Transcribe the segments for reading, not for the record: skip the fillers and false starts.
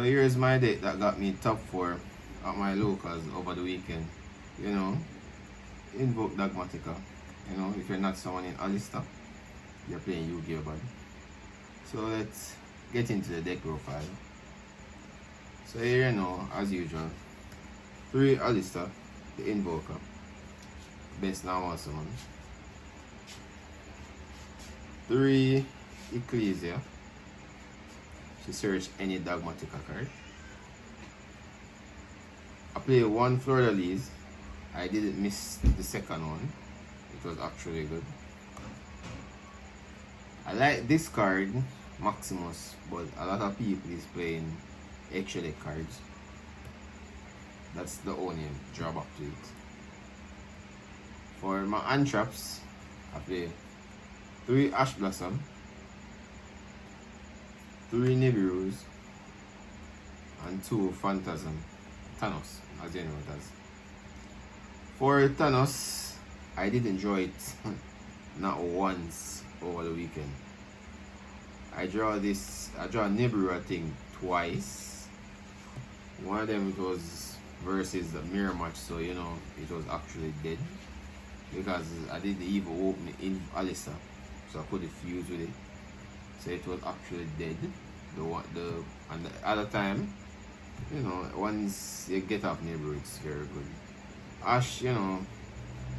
here's my deck that got me top 4 at my locals over the weekend. You know, Invoked Dogmatika. You know, if you're not someone in Alistair, you're playing Yu-Gi-Oh! Bud. So let's get into the deck profile. So here, you know, as usual, 3 Alistair, the Invoker, best normal summon. 3 Ecclesia, to search any Dogmatika card. I play 1 Fleur-de-Lis. I didn't miss the second one. It was actually good. I like this card, Maximus, but a lot of people is playing extra deck cards. That's the only drawback to it. For my untraps, I play 3 Ash Blossom, 3 Nibiru's, and 2 Phantasm. Thanos, as you know it as. For Thanos, I did enjoy it not once over the weekend. I draw Nibiru, I think, twice. One of them it was versus the mirror match, so you know it was actually dead. Because I did the evil open in Alistair, so I could fuse with it. So it was actually dead. And the other time, you know, once you get off Nibiru, it's very good. Ash, you know,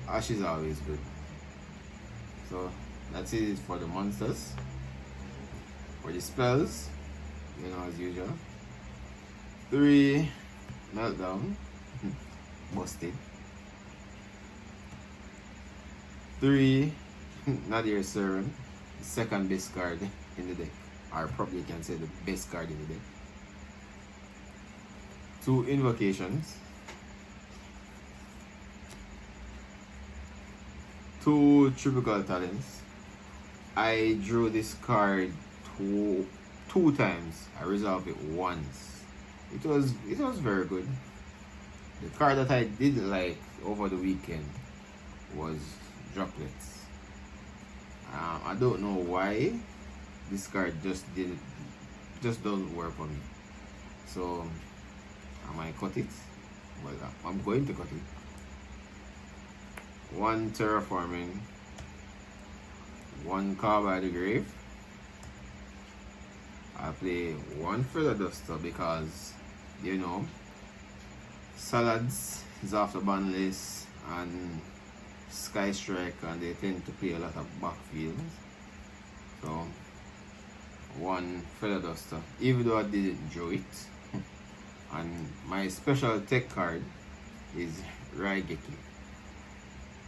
Ash is always good. So that's it for the monsters. For the spells, you know, as usual, 3 Meltdown, busted. 3 Nadir Servant, the second best card in the deck, or probably can say the best card in the deck. 2 Invocations, 2 Triple Talents. I drew this card two times. I resolved it once. It was very good. The card that I didn't like over the weekend was Droplets. I don't know why this card just doesn't work for me. So I might cut it. Well, I'm going to cut it. 1 Terraforming, 1 Call by the Grave. I play 1 Feather Duster because, you know, Salads is off the Banlist and Sky Strike, and they tend to play a lot of backfields. So 1 Feather Duster, even though I didn't draw it. And my special tech card is Raigeki.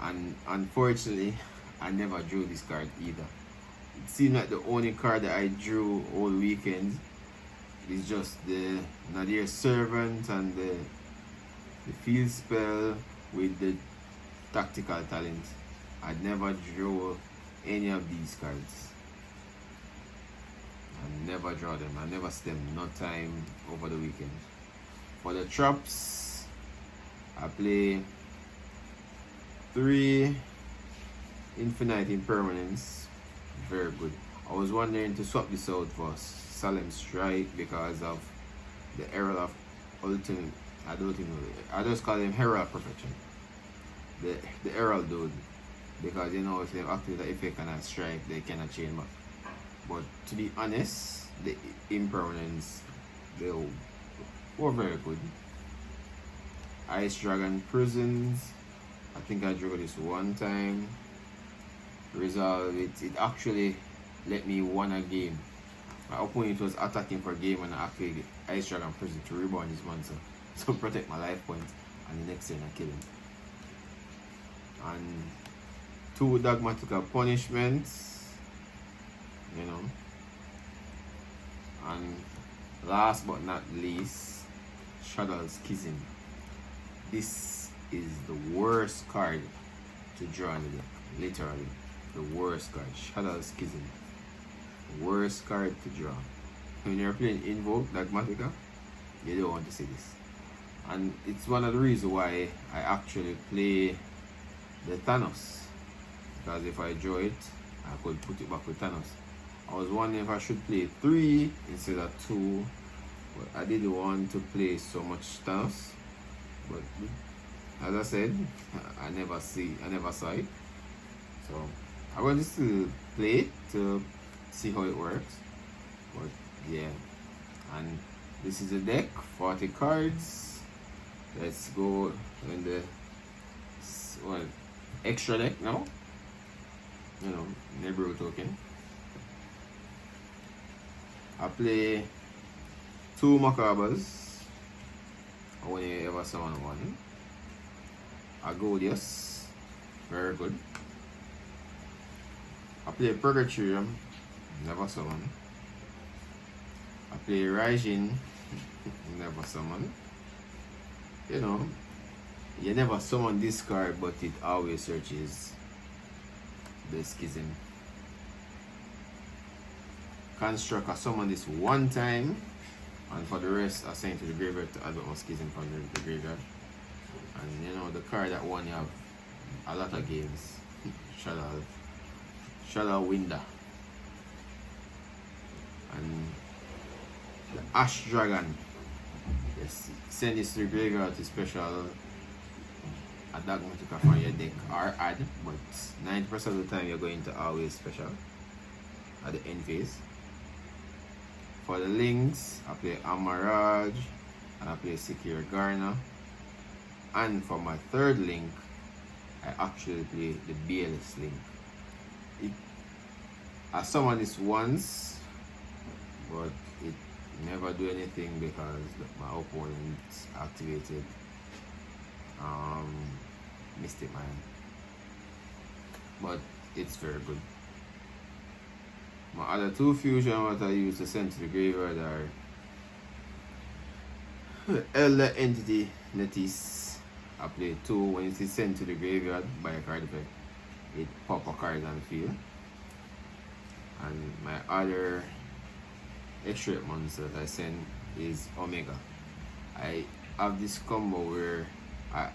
And unfortunately, I never drew this card either. It seemed like the only card that I drew all weekend is just the Nadir Servant and the field spell with the tactical talent. I never drew any of these cards. I never draw them. I never spent no time over the weekend. For the traps, I play 3 Infinite Impermanence. Very good. I was wondering to swap this out for Solemn Strike because of the Herald of Ultimate. I don't even know. I just call him Herald Perfection. The Herald dude. Because you know if they activate the effect and a strike, they cannot change back. But to be honest, the Impermanence, they were very good. Ice Dragon Prisons. I think I drew this one time. Resolve it. It actually let me win a game. My opponent was attacking for a game and I actually Ice Dragon Prison to rebound this monster to protect my life points, and the next turn I kill him. And 2 Dogmatika Punishments, you know. And last but not least, Shadow's Schism. This is the worst card to draw in the deck, literally. The worst card, Shadow's Schism. Worst card to draw. When you're playing Invoked Dogmatika, you don't want to see this. And it's one of the reasons why I actually play the Thanos. Because if I draw it, I could put it back with Thanos. I was wondering if I should play 3 instead of 2 But I didn't want to play so much Thanos. But as I said, I never saw it. So I will just play it to see how it works. But yeah, and this is the deck, 40 cards. Let's go in the extra deck now. Neighborhood token. I play 2 Macabres. I only ever summon 1. Agodius, very good. I play Purgatorium, never summon. I play Raijin, never summon. You never summon this card, but it always searches the Schism. Construct, I summon this 1 time, and for the rest I send it to the graveyard to add more Schism from the graveyard. And the card that won you have a lot of games. Shadow Winder. And the Ash Dragon. Yes, send this to the graveyard to special a Dogmatika from your deck or add, but 90% of the time you're going to always special at the end phase. For the links, I play Amaraj and I play Secure Garner. And for my 3rd link, I actually play the Banlist link. I summoned this once, but it never do anything because my opponent activated Mystic Mind. But it's very good. My other 2 fusion what I use to send to the graveyard are Elder Entity Netis. I play 2. When it is sent to the graveyard by a card effect, it pop a card on the field. And my other extra monster that I send is Omega. I have this combo where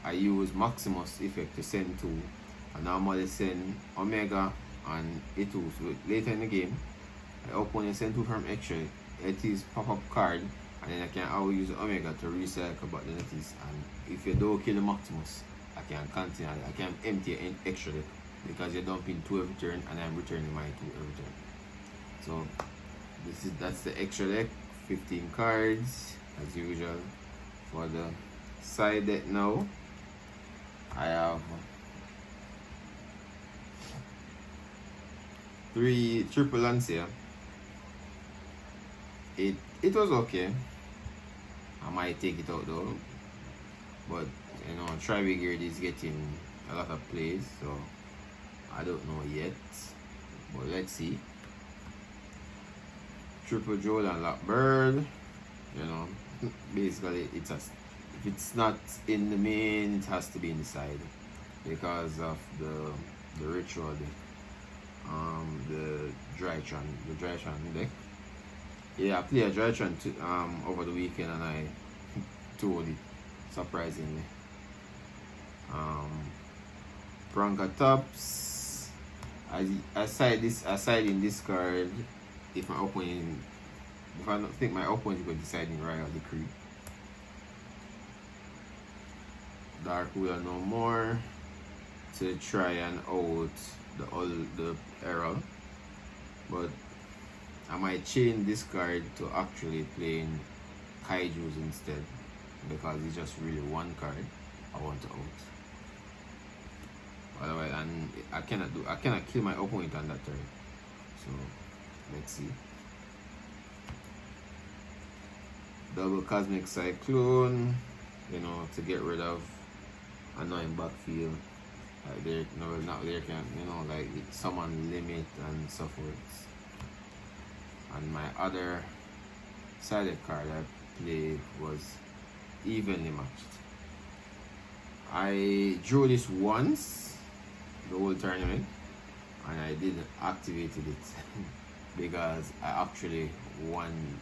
I use Maximus effect to send 2. I normally send Omega and A2. So later in the game, I open and send 2 from extra. It is pop-up card, and then I can always use Omega to recycle back the Netis. And if you don't kill the Maximus, I can continue. I can empty an extra deck because you're dumping 2 every turn, and I'm returning my 2 every turn. So that's the extra deck. 15 cards as usual. For the side deck now, I have 3 triple Lancia. It was okay. I might take it out though, but Tri-Brigade is getting a lot of plays, so I don't know yet, but let's see. Triple Joel and Lockbird, basically if it's not in the main, it has to be in the side because of the ritual, the Drytron deck. Yeah, I played a Drytron over the weekend and I told it, surprisingly. Broncatops. Aside in this card, if I don't think my opponent will decide in Royal Decree. Dark Wheel no more to try and out the error, but I might change this card to actually playing Kaijus instead because it's just really 1 card I want to out. Otherwise, and I cannot kill my opponent on that turn. So let's see. Double Cosmic Cyclone, to get rid of annoying backfield. Like there can like summon limit and so forth. And my other sided card I played was evenly matched. I drew this once the whole tournament and I didn't activate it because I actually won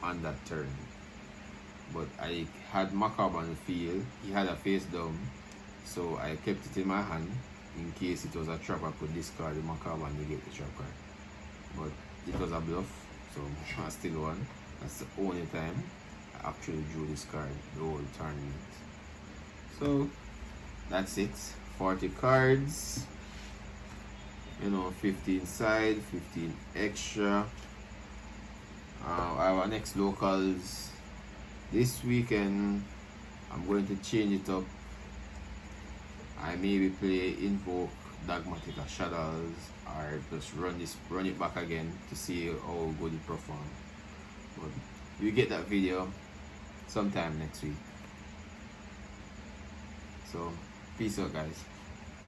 on that turn. But I had Macabre on the field, he had a face down, so I kept it in my hand in case it was a trap. I could discard the Macabre and negate the trap card. But it was a bluff, so I still won. That's the only time actually drew this card the whole tournament. So that's it. 40 cards. 15 side, 15 extra. Our next locals this weekend, I'm going to change it up. I maybe play Invoked Dogmatika Shadows, or just run it back again to see how good it performs. But you get that video sometime next week. So peace out, guys.